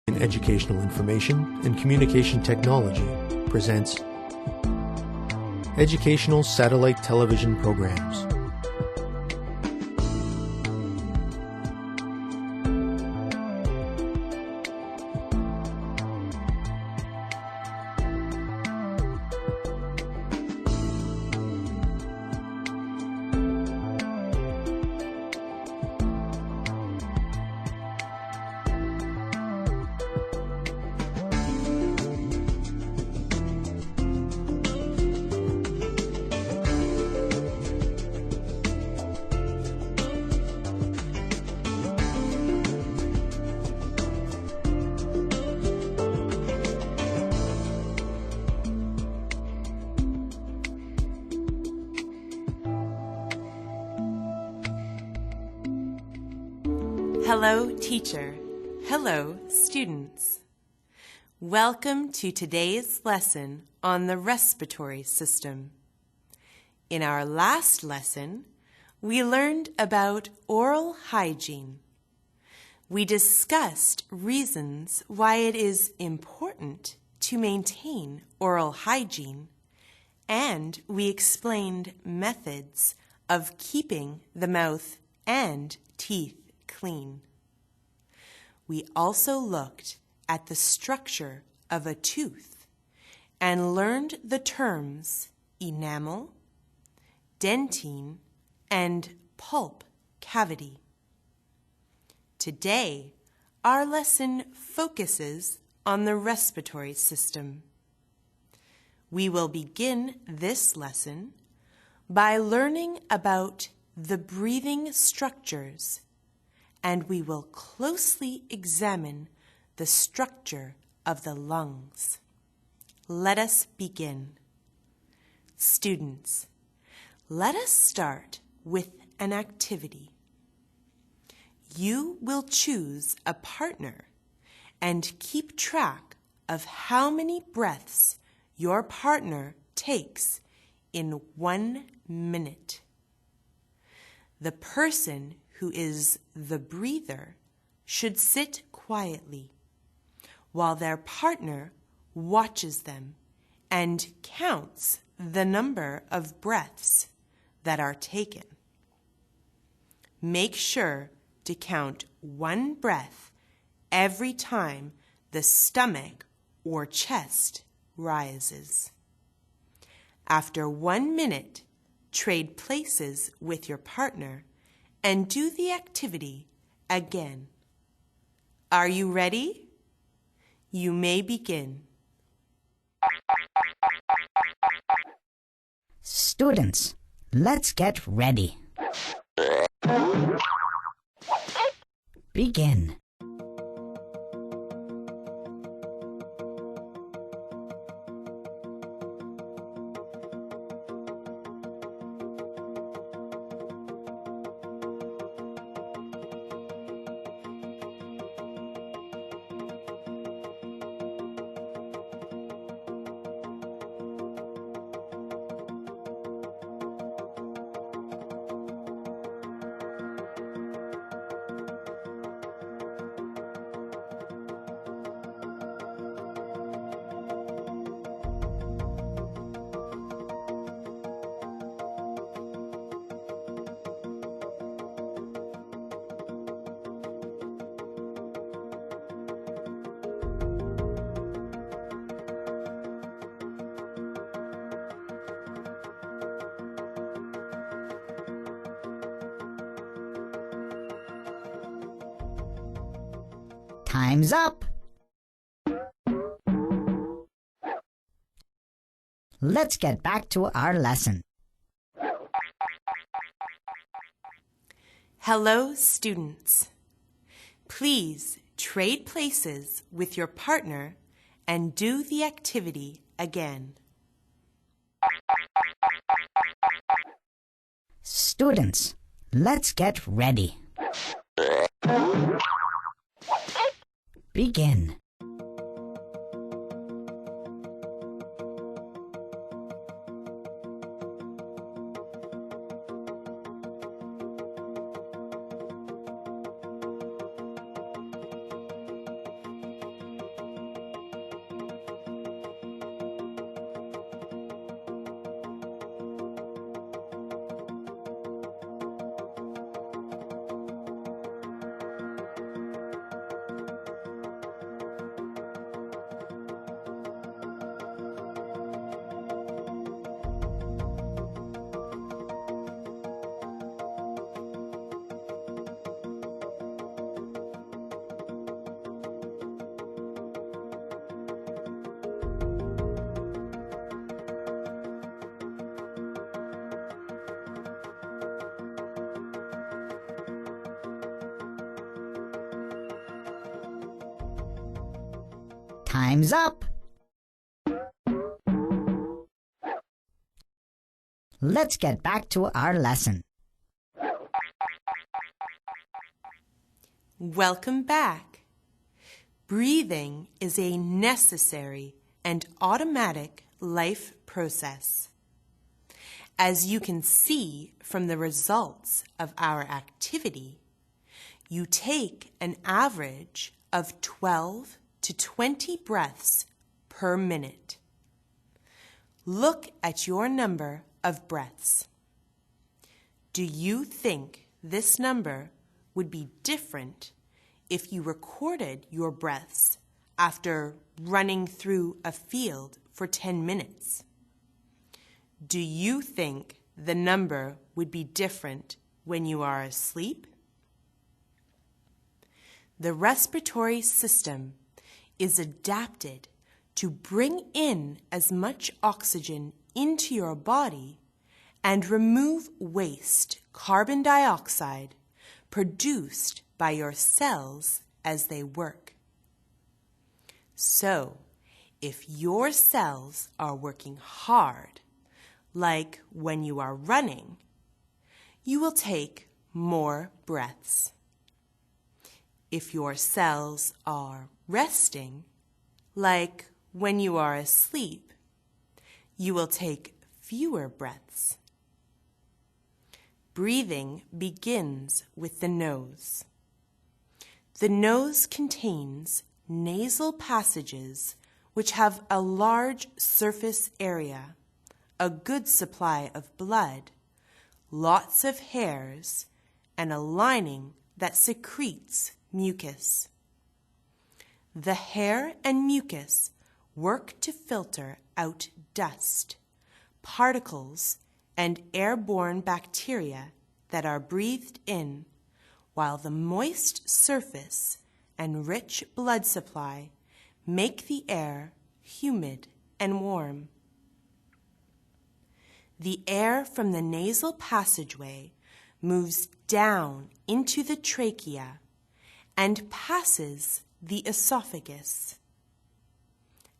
in Educational Information and Communication Technology presents Educational Satellite Television Programs. Hello, teacher. Hello, students. Welcome to today's lesson on the respiratory system. In our last lesson, we learned about oral hygiene. We discussed reasons why it is important to maintain oral hygiene, and we explained methods of keeping the mouth and teeth clean. We also looked at the structure of a tooth and learned the terms enamel, dentine, and pulp cavity. Today, our lesson focuses on the respiratory system. We will begin this lesson by learning about the breathing structures, and we will closely examine the structure of the lungs. Let us begin. Students, let us start with an activity. You will choose a partner and keep track of how many breaths your partner takes in 1 minute. The person who is the breather should sit quietly while their partner watches them and counts the number of breaths that are taken. Make sure to count 1 breath every time the stomach or chest rises. After 1 minute, trade places with your partner and do the activity again. Are you ready? You may begin. Students, let's get ready. Begin. Time's up. Let's get back to our lesson. Hello, students. Please trade places with your partner and do the activity again. Students, let's get ready. Begin. Time's up! Let's get back to our lesson. Welcome back. Breathing is a necessary and automatic life process. As you can see from the results of our activity, you take an average of 12 to 20 breaths per minute. Look at your number of breaths. Do you think this number would be different if you recorded your breaths after running through a field for 10 minutes? Do you think the number would be different when you are asleep? The respiratory system is adapted to bring in as much oxygen into your body and remove waste carbon dioxide produced by your cells as they work. So, if your cells are working hard, like when you are running, you will take more breaths. If your cells are resting, like when you are asleep, you will take fewer breaths. Breathing begins with the nose. The nose contains nasal passages which have a large surface area, a good supply of blood, lots of hairs, and a lining that secretes mucus. The hair and mucus work to filter out dust, particles, and airborne bacteria that are breathed in, while the moist surface and rich blood supply make the air humid and warm. The air from the nasal passageway moves down into the trachea and passes the esophagus.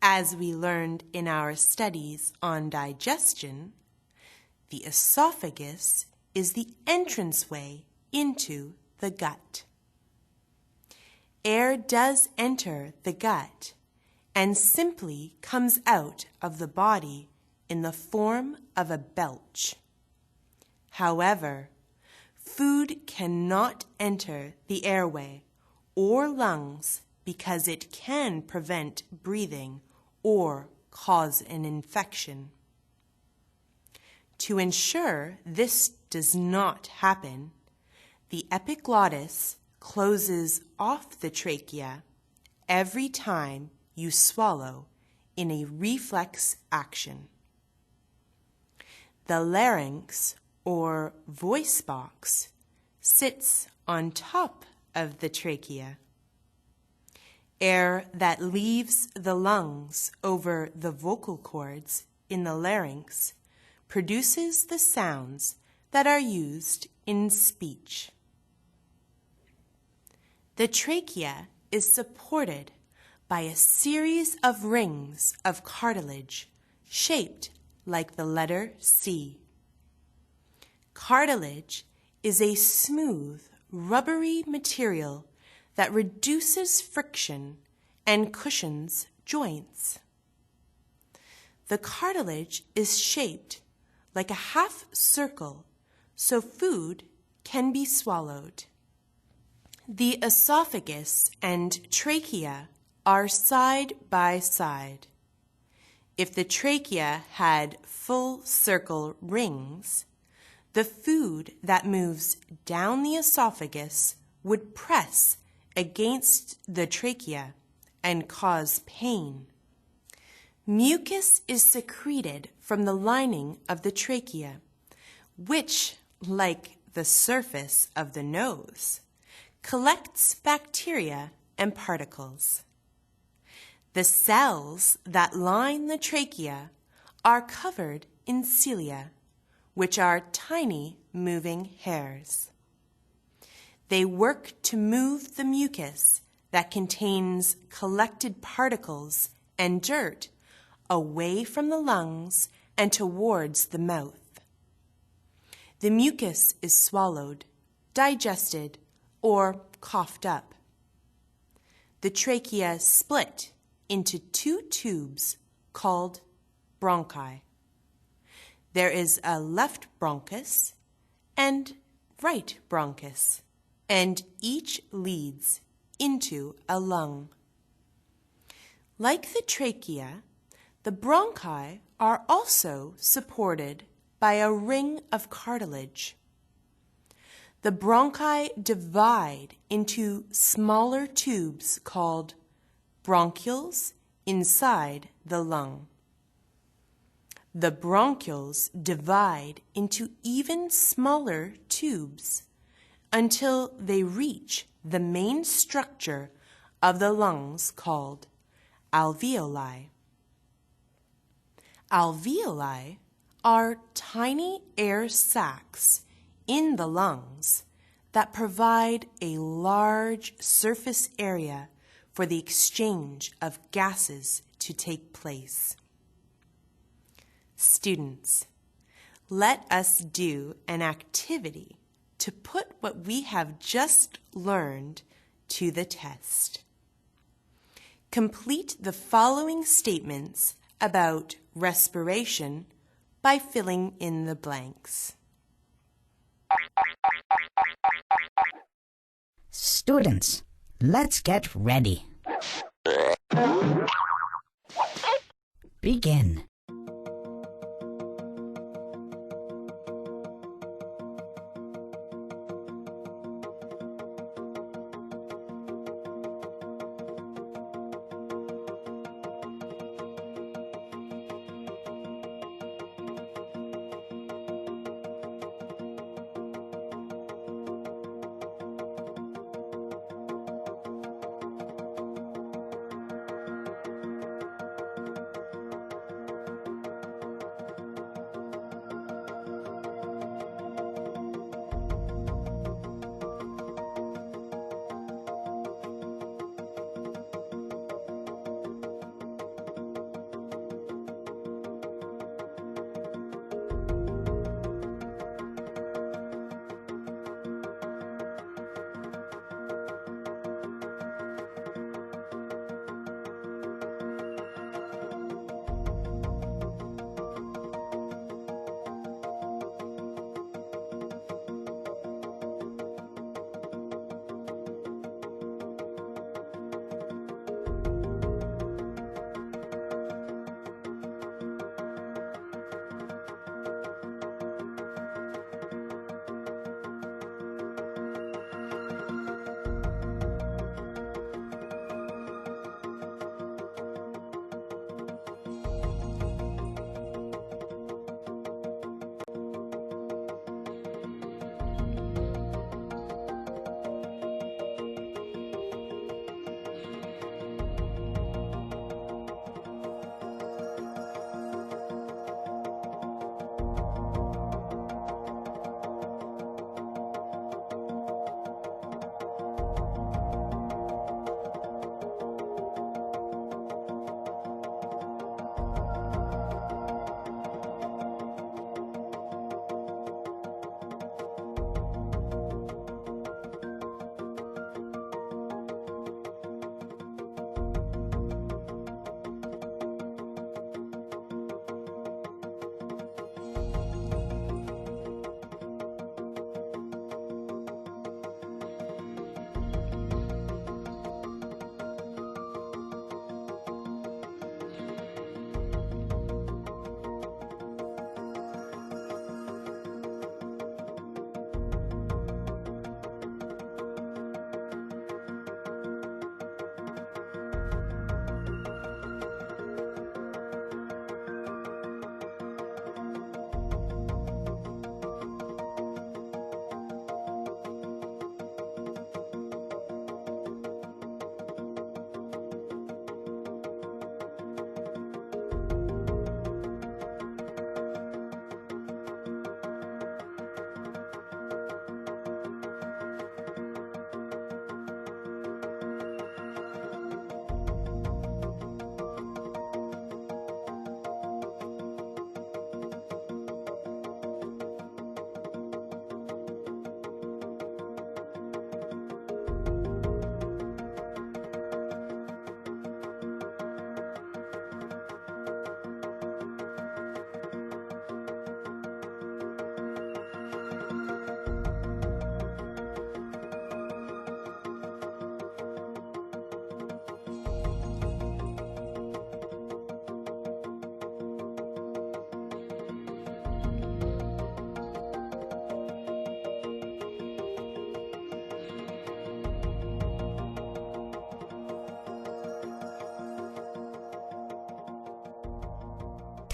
As we learned in our studies on digestion, the esophagus is the entranceway into the gut. Air does enter the gut and simply comes out of the body in the form of a belch. However, food cannot enter the airway or lungs because it can prevent breathing or cause an infection. To ensure this does not happen, the epiglottis closes off the trachea every time you swallow in a reflex action. The larynx, or voice box, sits on top of the trachea. Air that leaves the lungs over the vocal cords in the larynx produces the sounds that are used in speech. The trachea is supported by a series of rings of cartilage shaped like the letter C. Cartilage is a smooth, rubbery material that reduces friction and cushions joints. The cartilage is shaped like a half circle so food can be swallowed. The esophagus and trachea are side by side. If the trachea had full circle rings, the food that moves down the esophagus would press against the trachea and cause pain. Mucus is secreted from the lining of the trachea, which, like the surface of the nose, collects bacteria and particles. The cells that line the trachea are covered in cilia, which are tiny moving hairs. They work to move the mucus that contains collected particles and dirt away from the lungs and towards the mouth. The mucus is swallowed, digested, or coughed up. The trachea split into two tubes called bronchi. There is a left bronchus and right bronchus, and each leads into a lung. Like the trachea, the bronchi are also supported by a ring of cartilage. The bronchi divide into smaller tubes called bronchioles inside the lung. The bronchioles divide into even smaller tubes until they reach the main structure of the lungs called alveoli. Alveoli are tiny air sacs in the lungs that provide a large surface area for the exchange of gases to take place. Students, let us do an activity to put what we have just learned to the test. Complete the following statements about respiration by filling in the blanks. Students, let's get ready. Begin.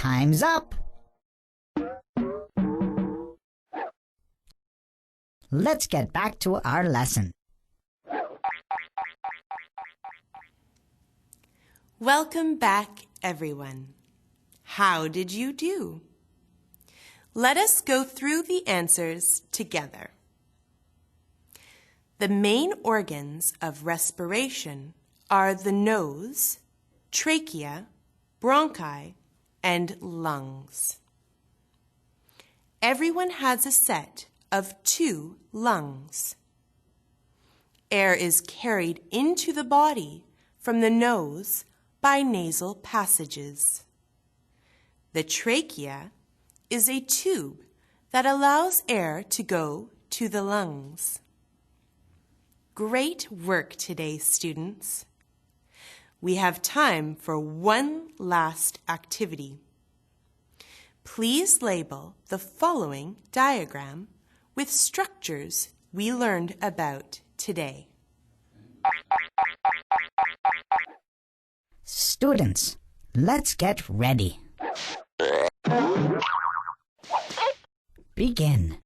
Time's up. Let's get back to our lesson. Welcome back, everyone. How did you do? Let us go through the answers together. The main organs of respiration are the nose, trachea, bronchi, and lungs. Everyone has a set of 2 lungs. Air is carried into the body from the nose by nasal passages. The trachea is a tube that allows air to go to the lungs. Great work today, students. We have time for one last activity. Please label the following diagram with structures we learned about today. Students, let's get ready. Begin.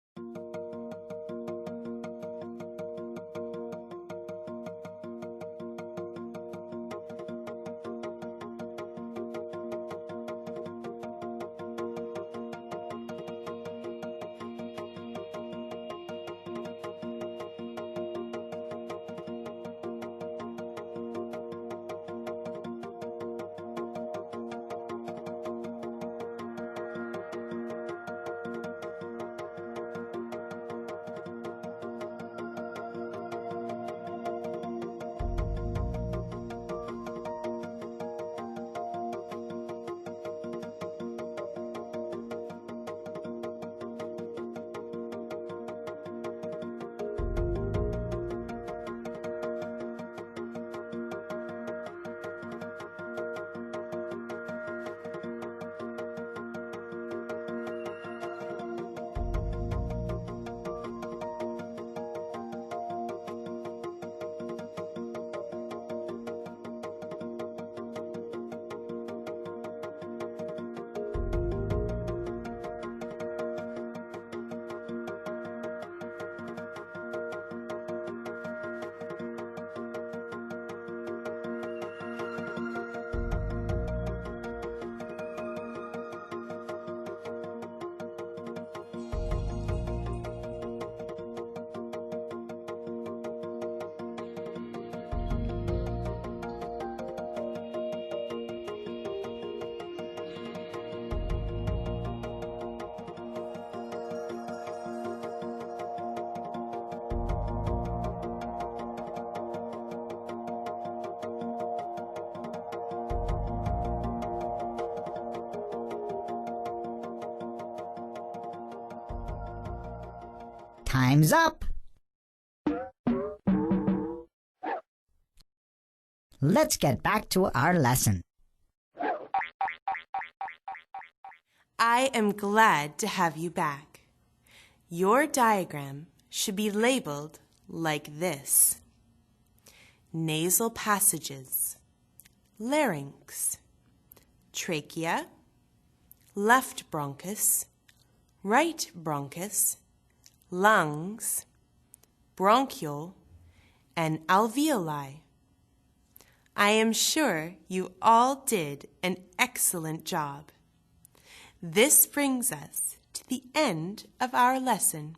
Time's up. Let's get back to our lesson. I am glad to have you back. Your diagram should be labeled like this: nasal passages, larynx, trachea, left bronchus, right bronchus, lungs, bronchiole, and alveoli. I am sure you all did an excellent job. This brings us to the end of our lesson.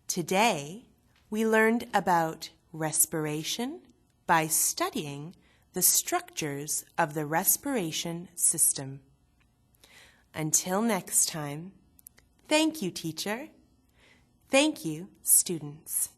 Today, we learned about respiration by studying the structures of the respiration system. Until next time, thank you, teacher. Thank you, students.